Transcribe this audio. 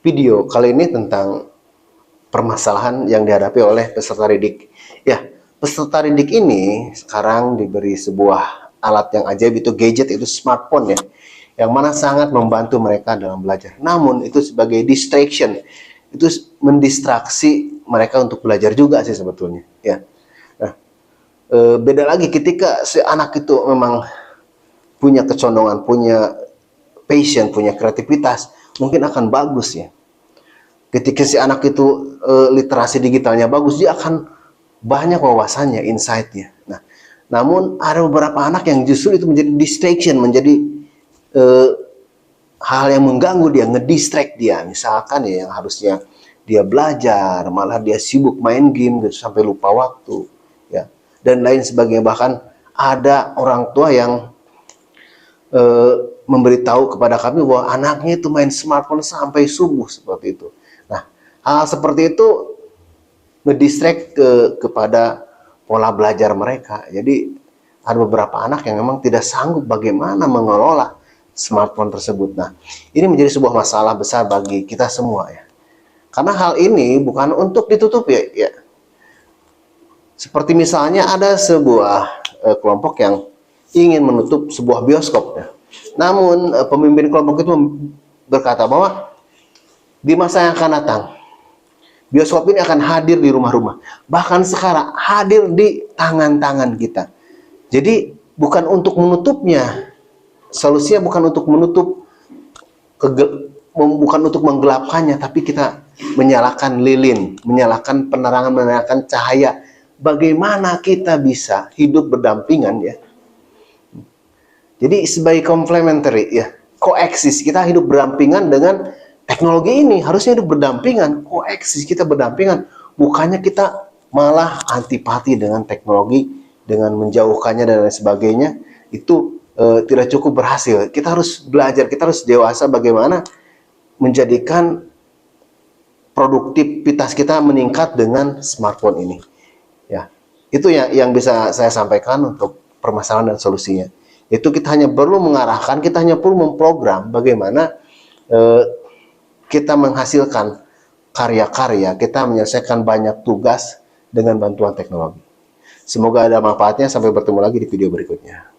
video kali ini tentang permasalahan yang dihadapi oleh peserta didik. Ya, peserta didik ini sekarang diberi sebuah alat yang ajaib, itu gadget, itu smartphone ya, yang mana sangat membantu mereka dalam belajar. Namun itu sebagai distraction, itu mendistraksi mereka untuk belajar juga sih sebetulnya. Ya, nah, beda lagi ketika si anak itu memang punya kecondongan, punya passion, punya kreativitas, mungkin akan bagus ya. Ketika si anak itu literasi digitalnya bagus, dia akan banyak wawasannya, insight-nya. Nah, namun ada beberapa anak yang justru itu menjadi distraction, menjadi hal yang mengganggu dia, ngedistract dia. Misalkan ya, yang harusnya dia belajar, malah dia sibuk main game gitu, sampai lupa waktu, ya, dan lain sebagainya. Bahkan ada orang tua yang memberitahu kepada kami bahwa anaknya itu main smartphone sampai subuh seperti itu. Nah, hal seperti itu ngedistract kepada pola belajar mereka. Jadi ada beberapa anak yang memang tidak sanggup bagaimana mengelola smartphone tersebut. Nah, ini menjadi sebuah masalah besar bagi kita semua ya. Karena hal ini bukan untuk ditutup ya. Seperti misalnya ada sebuah kelompok yang ingin menutup sebuah bioskop ya. Namun pemimpin kelompok itu berkata bahwa di masa yang akan datang bioskop ini akan hadir di rumah-rumah. Bahkan sekarang hadir di tangan-tangan kita. Jadi bukan untuk menutupnya. Solusinya bukan untuk menutup, bukan untuk menggelapkannya, tapi kita menyalakan lilin, menyalakan penerangan, menyalakan cahaya. Bagaimana kita bisa hidup berdampingan ya. Jadi sebagai complementary ya, koeksis, kita hidup berdampingan dengan teknologi ini, harusnya hidup berdampingan, koeksis, kita berdampingan, bukannya kita malah antipati dengan teknologi, dengan menjauhkannya dan lain sebagainya. Itu tidak cukup berhasil. Kita harus belajar, kita harus dewasa bagaimana menjadikan produktivitas kita meningkat dengan smartphone ini. Ya, itu yang bisa saya sampaikan untuk permasalahan dan solusinya. Itu kita hanya perlu mengarahkan, kita hanya perlu memprogram bagaimana kita menghasilkan karya-karya, kita menyelesaikan banyak tugas dengan bantuan teknologi. Semoga ada manfaatnya. Sampai bertemu lagi di video berikutnya.